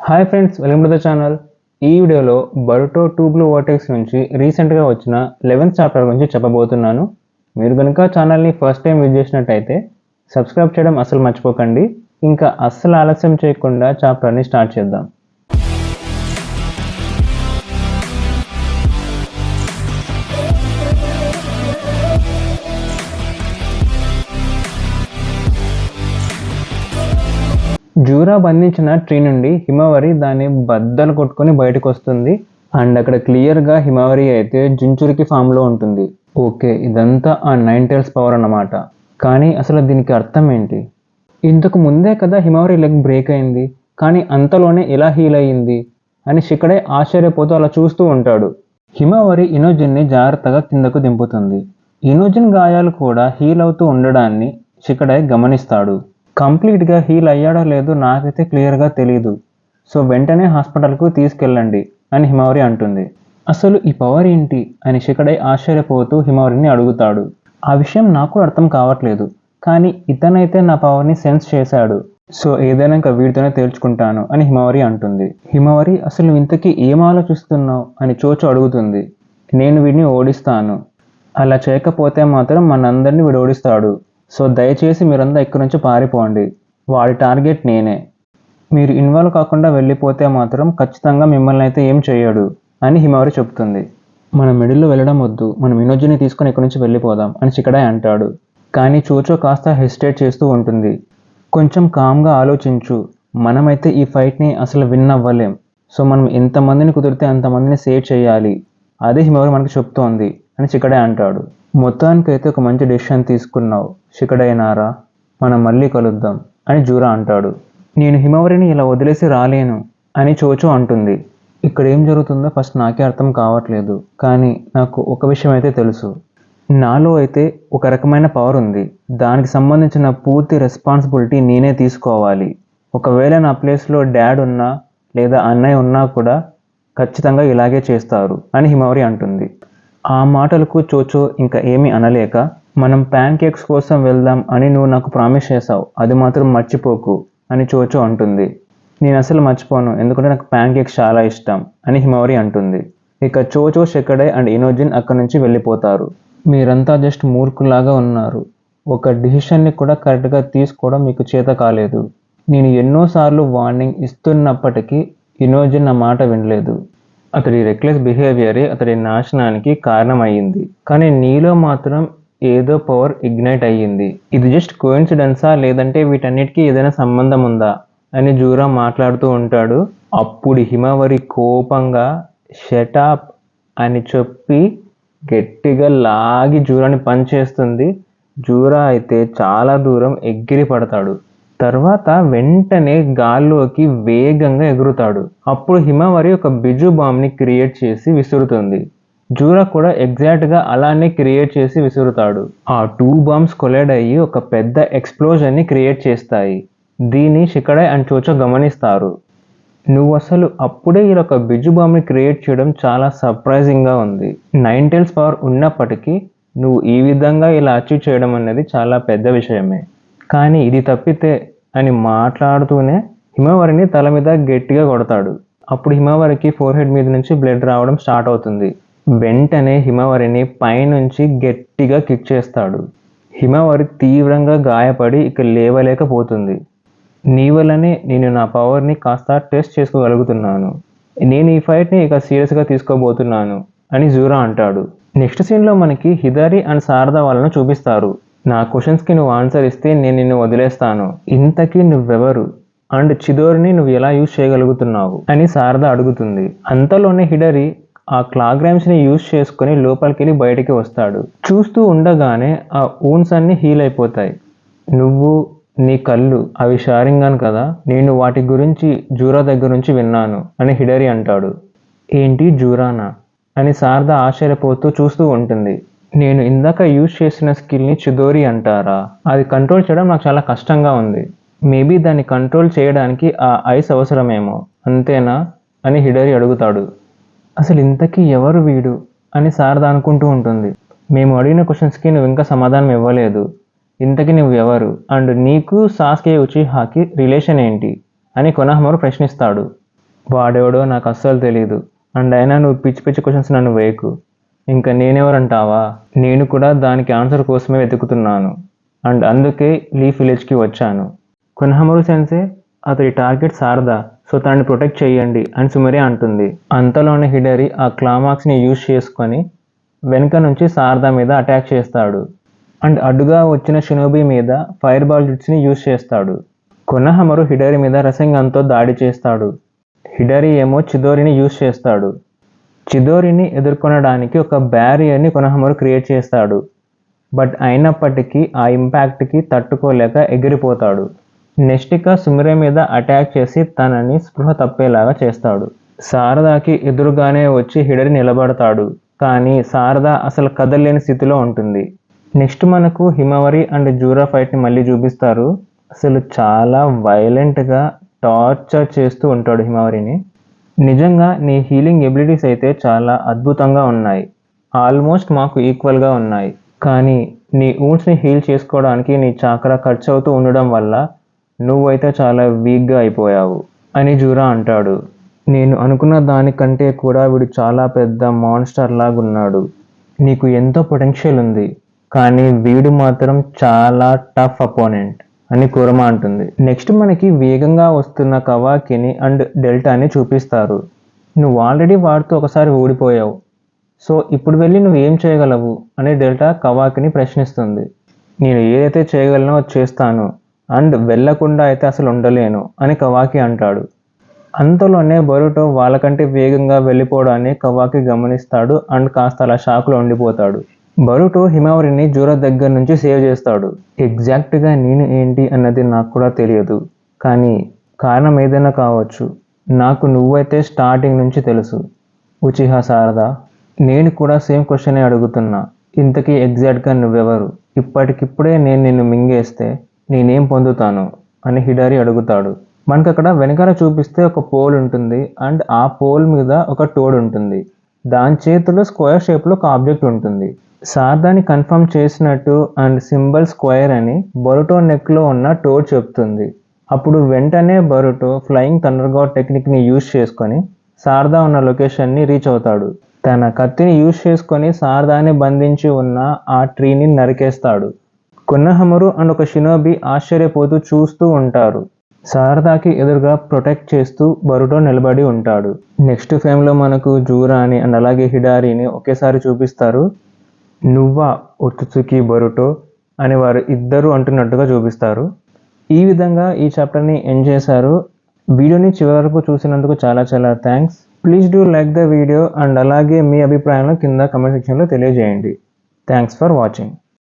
Hi friends, welcome to the channel. ఈ వీడియోలో Boruto 2 blue vertex నుంచి రీసెంట్గా వచ్చిన 11th చాప్టర్ గురించి చెప్పబోతున్నాను. మీరు కనుక ఛానల్ని ఫస్ట్ టైం విజిట్ చేసినట్టయితే సబ్స్క్రైబ్ చేయడం అస్సలు మర్చిపోకండి. ఇంకా అస్సలు ఆలస్యం చేయకుండా చాప్టర్ని స్టార్ట్ చేద్దాం. జూరా బంధించిన ట్రీ నుండి హిమవరి దాన్ని బద్దలు కొట్టుకొని బయటకు వస్తుంది. అండ్ అక్కడ క్లియర్గా హిమవరి అయితే జించురికి ఫామ్లో ఉంటుంది. ఓకే, ఇదంతా ఆ 9 tails పవర్ అన్నమాట. కానీ అసలు దీనికి అర్థం ఏంటి? ఇంతకు ముందే కదా హిమవరి లెగ్ బ్రేక్ అయింది, కానీ అంతలోనే ఎలా హీల్ అయ్యింది అని షికడే ఆశ్చర్యపోతూ అలా చూస్తూ ఉంటాడు. హిమవరి ఇనోజిన్ని జాగ్రత్తగా కిందకు దింపుతుంది. ఇనోజిన్ గాయాలు కూడా హీల్ అవుతూ ఉండడాన్ని షికడే గమనిస్తాడు. కంప్లీట్గా హీల్ అయ్యాడో లేదో నాకైతే క్లియర్గా తెలీదు, సో వెంటనే హాస్పిటల్కు తీసుకెళ్ళండి అని హిమవరి అంటుంది. అసలు ఈ పవర్ ఏంటి అని షికడే ఆశ్చర్యపోతూ హిమవరిని అడుగుతాడు. ఆ విషయం నాకు అర్థం కావట్లేదు, కానీ ఇతనైతే నా పవర్ని సెన్స్ చేశాడు, సో ఏదైనా ఇంకా వీడితోనే తేల్చుకుంటాను అని హిమవరి అంటుంది. హిమవరి, అసలు ఇంతకీ ఏం ఆలోచిస్తున్నావు అని చోచో అడుగుతుంది. నేను వీడిని ఓడిస్తాను, అలా చేయకపోతే మాత్రం మనందరినీ వీడు ఓడిస్తాడు, సో దయచేసి మీరంతా ఇక్కడి నుంచి పారిపోండి, వాడి టార్గెట్ నేనే, మీరు ఇన్వాల్వ్ కాకుండా వెళ్ళిపోతే మాత్రం ఖచ్చితంగా మిమ్మల్ని అయితే ఏం చేయడు అని హిమవరి చెప్తుంది. మన మిడిల్లో వెళ్ళడం వద్దు, మనం ఇనోజిని తీసుకొని ఇక్కడి నుంచి వెళ్ళిపోదాం అని షికడే అంటాడు. కానీ చోచో కాస్త హెసిటేట్ చేస్తూ ఉంటుంది. కొంచెం కామ్గా ఆలోచించు, మనమైతే ఈ ఫైట్ని అసలు విన్ అవ్వలేం, సో మనం ఎంతమందిని కుదిరితే అంతమందిని సేవ్ చేయాలి, అదే హిమవరి మనకి చెప్తోంది అని షికడే అంటాడు. మొత్తానికైతే ఒక మంచి డెసిషన్ తీసుకున్నావు షికడేనారా, మనం మళ్ళీ కలుద్దాం అని జూరా అంటాడు. నేను హిమవరిని ఇలా వదిలేసి రాలేను అని చోచో అంటుంది. ఇక్కడ ఏం జరుగుతుందో ఫస్ట్ నాకే అర్థం కావట్లేదు, కానీ నాకు ఒక విషయం అయితే తెలుసు, నాలో అయితే ఒక రకమైన పవర్ ఉంది, దానికి సంబంధించిన పూర్తి రెస్పాన్సిబిలిటీ నేనే తీసుకోవాలి. ఒకవేళ నా ప్లేస్లో డాడ్ ఉన్నా లేదా అన్నయ్య ఉన్నా కూడా ఖచ్చితంగా ఇలాగే చేస్తారు అని హిమవరి అంటుంది. ఆ మాటలకు చోచో ఇంకా ఏమీ అనలేక, మనం ప్యాన్ కేక్స్ కోసం వెళ్దాం అని నువ్వు నాకు ప్రామిస్ చేసావు, అది మాత్రం మర్చిపోకు అని చోచో అంటుంది. నేను అసలు మర్చిపోను, ఎందుకంటే నాకు ప్యాన్ కేక్స్ చాలా ఇష్టం అని హిమవరి అంటుంది. ఇక చోచో, షికడే అండ్ ఇనోజిన్ అక్కడి నుంచి వెళ్ళిపోతారు. మీరంతా జస్ట్ మూర్ఖులాగా ఉన్నారు, ఒక డిసిషన్ని కూడా కరెక్ట్గా తీసుకోవడం మీకు చేత కాలేదు. నేను ఎన్నోసార్లు వార్నింగ్ ఇస్తున్నప్పటికీ ఇనోజిన్ నా మాట వినలేదు. అతడి రెక్లెస్ బిహేవియరే అతడి నాశనానికి కారణమయ్యింది, కానీ నీలో మాత్రం ఏదో పవర్ ఇగ్నైట్ అయ్యింది. ఇది జస్ట్ కోయిన్సిడెన్సా, లేదంటే వీటన్నిటికీ ఏదైనా సంబంధం ఉందా అని జూరా మాట్లాడుతూ ఉంటాడు. అప్పుడు హిమవరి కోపంగా షటాప్ అని చెప్పి గట్టిగా లాగి జూరాని పంచ్ చేస్తుంది. జూరా అయితే చాలా దూరం ఎగిరి పడతాడు. తర్వాత వెంటనే గాల్లోకి వేగంగా ఎగురుతాడు. అప్పుడు హిమవరి ఒక బిజు బాంబ్ని క్రియేట్ చేసి విసురుతుంది. జూరా కూడా ఎగ్జాక్ట్గా అలానే క్రియేట్ చేసి విసురుతాడు. ఆ 2 బాంబ్స్ కొలైడ్ అయ్యి ఒక పెద్ద ఎక్స్ప్లోజన్ని క్రియేట్ చేస్తాయి. దీన్ని షికడే అండ్ చోచో గమనిస్తారు. నువ్వు అసలు అప్పుడే ఇలా ఒక బిజు బాంబ్ని క్రియేట్ చేయడం చాలా సర్ప్రైజింగ్గా ఉంది. 9 tails పవర్ ఉన్నప్పటికీ నువ్వు ఈ విధంగా ఇలా అచీవ్ చేయడం అనేది చాలా పెద్ద విషయమే. కానీ ఇది తప్పితే అని మాట్లాడుతూనే హిమవరిని తల మీద గట్టిగా కొడతాడు. అప్పుడు హిమవరికి ఫోర్హెడ్ మీద నుంచి బ్లడ్ రావడం స్టార్ట్ అవుతుంది. వెంటనే హిమవరిని పైనుంచి గట్టిగా కిక్ చేస్తాడు. హిమవరి తీవ్రంగా గాయపడి ఇక లేవలేకపోతుంది. నీ వల్లనే నేను నా పవర్ని కాస్త టెస్ట్ చేసుకోగలుగుతున్నాను, నేను ఈ ఫైట్ని ఇక సీరియస్గా తీసుకోబోతున్నాను అని జూరా అంటాడు. నెక్స్ట్ సీన్లో మనకి హిదారి అండ్ శారదా వాళ్ళను చూపిస్తారు. నా క్వశ్చన్స్కి నువ్వు ఆన్సర్ ఇస్తే నేను నిన్ను వదిలేస్తాను, ఇంతకీ నువ్వెవరు అండ్ చిదోరిని నువ్వు ఎలా యూజ్ చేయగలుగుతున్నావు అని శారదా అడుగుతుంది. అంతలోనే హిడరి ఆ క్లాగ్రామ్స్ని యూజ్ చేసుకుని లోపలికి వెళ్ళి బయటికి వస్తాడు. చూస్తూ ఉండగానే ఆ ఊన్స్ అన్ని హీల్ అయిపోతాయి. నువ్వు, నీ కళ్ళు అవి షారింగాన్ కదా, నేను వాటి గురించి జూరా దగ్గర నుంచి విన్నాను అని హిడరి అంటాడు. ఏంటి జూరానా అని శారదా ఆశ్చర్యపోతూ చూస్తూ ఉంటుంది. నేను ఇందాక యూజ్ చేసిన స్కిల్ని చిదోరి అంటారా, అది కంట్రోల్ చేయడం నాకు చాలా కష్టంగా ఉంది, మేబీ దాన్ని కంట్రోల్ చేయడానికి ఆ ఐస్ అవసరమేమో, అంతేనా అని హిడరి అడుగుతాడు. అసలు ఇంతకీ ఎవరు వీడు అని శారదా అనుకుంటూ ఉంటుంది. మేము అడిగిన క్వశ్చన్స్కి నువ్వు ఇంకా సమాధానం ఇవ్వలేదు, ఇంతకీ నువ్వు ఎవరు అండ్ నీకు సాస్కే ఉచిహాకి రిలేషన్ ఏంటి అని కొనహమరు ప్రశ్నిస్తాడు. వాడెవడో నాకు అస్సలు తెలియదు. అండ్ అయినా నువ్వు పిచ్చి పిచ్చి క్వశ్చన్స్ నన్ను వేయకు. ఇంకా నేనెవరంటావా? నేను కూడా దానికి ఆన్సర్ కోసమే వెతుకుతున్నాను. అండ్ అందుకే లీఫ్ విలేజ్కి వచ్చాను. కొనహమరు సెన్సే, అతడి టార్గెట్ శారదా, సో తనని ప్రొటెక్ట్ చేయండి అని సుమిరే అంటుంది. అంతలోనే హిడరి ఆ క్లామాక్స్ని యూజ్ చేసుకొని వెనుక నుంచి శారదా మీద అటాక్ చేస్తాడు. అండ్ అడ్డుగా వచ్చిన షినోబి మీద ఫైర్ బాల్ జుట్స్ని యూజ్ చేస్తాడు. కొనహమరు హిడరి మీద రసంగంతో దాడి చేస్తాడు. హిడరి ఏమో చిదోరిని యూజ్ చేస్తాడు. చిదోరిని ఎదుర్కొనడానికి ఒక బ్యారియర్ని కొనహమరు క్రియేట్ చేస్తాడు. బట్ అయినప్పటికీ ఆ ఇంపాక్ట్కి తట్టుకోలేక ఎగిరిపోతాడు. నెక్స్ట్గా సుమిరే మీద అటాక్ చేసి తనని స్పృహ తప్పేలాగా చేస్తాడు. శారదాకి ఎదురుగానే వచ్చి హిడరి నిలబడతాడు. కానీ శారదా అసలు కదలలేని స్థితిలో ఉంటుంది. నెక్స్ట్ మనకు హిమవరి అండ్ జూరా ఫైట్ని మళ్ళీ చూపిస్తారు. అసలు చాలా వైలెంట్గా టార్చర్ చేస్తూ ఉంటాడు హిమవరిని. నిజంగా నీ హీలింగ్ ఎబిలిటీస్ అయితే చాలా అద్భుతంగా ఉన్నాయి. ఆల్మోస్ట్ మాకు ఈక్వల్గా ఉన్నాయి. కానీ నీ ఊండ్స్ని హీల్ చేసుకోవడానికి నీ చాక్రా ఖర్చు అవుతూ ఉండడం వల్ల నువ్వైతే చాలా వీక్గా అయిపోయావు అని జూరా అంటాడు. నేను అనుకున్న దానికంటే కూడా వీడు చాలా పెద్ద మాన్స్టర్ లాగున్నాడు. నీకు ఎంతో పొటెన్షియల్ ఉంది, కానీ వీడు మాత్రం చాలా టఫ్ అపోనెంట్ అని కురమా అంటుంది. నెక్స్ట్ మనకి వేగంగా వస్తున్న కవాకిని అండ్ డెల్టాని చూపిస్తారు. నువ్వు ఆల్రెడీ వాడితో ఒకసారి ఓడిపోయావు, సో ఇప్పుడు వెళ్ళి నువ్వు ఏం చేయగలవు అని డెల్టా కవాకిని ప్రశ్నిస్తుంది. నేను ఏదైతే చేయగలనో అది చేస్తాను, అండ్ వెళ్ళకుండా అయితే అసలు ఉండలేను అని కవాకి అంటాడు. అంతలోనే బరుటో వాళ్ళకంటే వేగంగా వెళ్ళిపోవడాన్ని కవాకి గమనిస్తాడు అండ్ కాస్త అలా షాక్లో ఉండిపోతాడు. బరుటో హిమవరిని జూరా దగ్గర నుంచి సేవ్ చేస్తాడు. ఎగ్జాక్ట్గా నేను ఏంటి అన్నది నాకు కూడా తెలియదు, కానీ కారణం ఏదైనా కావచ్చు. నాకు నువ్వైతే స్టార్టింగ్ నుంచి తెలుసు ఉచిహా శారదా. నేను కూడా సేమ్ క్వశ్చనే అడుగుతున్నా. ఇంతకీ ఎగ్జాక్ట్గా నువ్వెవరు? ఇప్పటికిప్పుడే నేను నిన్ను మింగేస్తే నేనేం పొందుతాను అని హిడరి అడుగుతాడు. మనకు అక్కడ వెనకాల చూపిస్తే ఒక పోల్ ఉంటుంది అండ్ ఆ పోల్ మీద ఒక టోడ్ ఉంటుంది. దాని చేతిలో స్క్వేర్ షేప్లో ఒక ఆబ్జెక్ట్ ఉంటుంది. శారదాని కన్ఫర్మ్ చేసినట్టు అండ్ సింబల్ స్క్వేర్ అని బరుటో నెక్లో ఉన్న టోడ్ చెప్తుంది. అప్పుడు వెంటనే బరుటో ఫ్లయింగ్ థండర్ గాడ్ టెక్నిక్ని యూజ్ చేసుకొని శారదా ఉన్న లొకేషన్ని రీచ్ అవుతాడు. తన కత్తిని యూజ్ చేసుకొని శారదాని బంధించి ఉన్న ఆ ట్రీని నరికేస్తాడు. కొనహమరు అండ్ ఒక షినోబి ఆశ్చర్యపోతూ చూస్తూ ఉంటారు. శారదాకి ఎదురుగా ప్రొటెక్ట్ చేస్తూ బరుటో నిలబడి ఉంటాడు. నెక్స్ట్ ఫ్రేమ్లో మనకు జూరాని అండ్ అలాగే హిడారిని ఒకేసారి చూపిస్తారు. నువ్వా ఒత్సుకి బరుటో అని వారు ఇద్దరు అంటున్నట్టుగా చూపిస్తారు. ఈ విధంగా ఈ చాప్టర్ని ఎండ్ చేశారు. వీడియోని చివరి వరకు చూసినందుకు చాలా చాలా thanks. Please do like the video and అలాగే మీ అభిప్రాయాలను కింద కమెంట్ సెక్షన్లో తెలియజేయండి. Thanks for watching.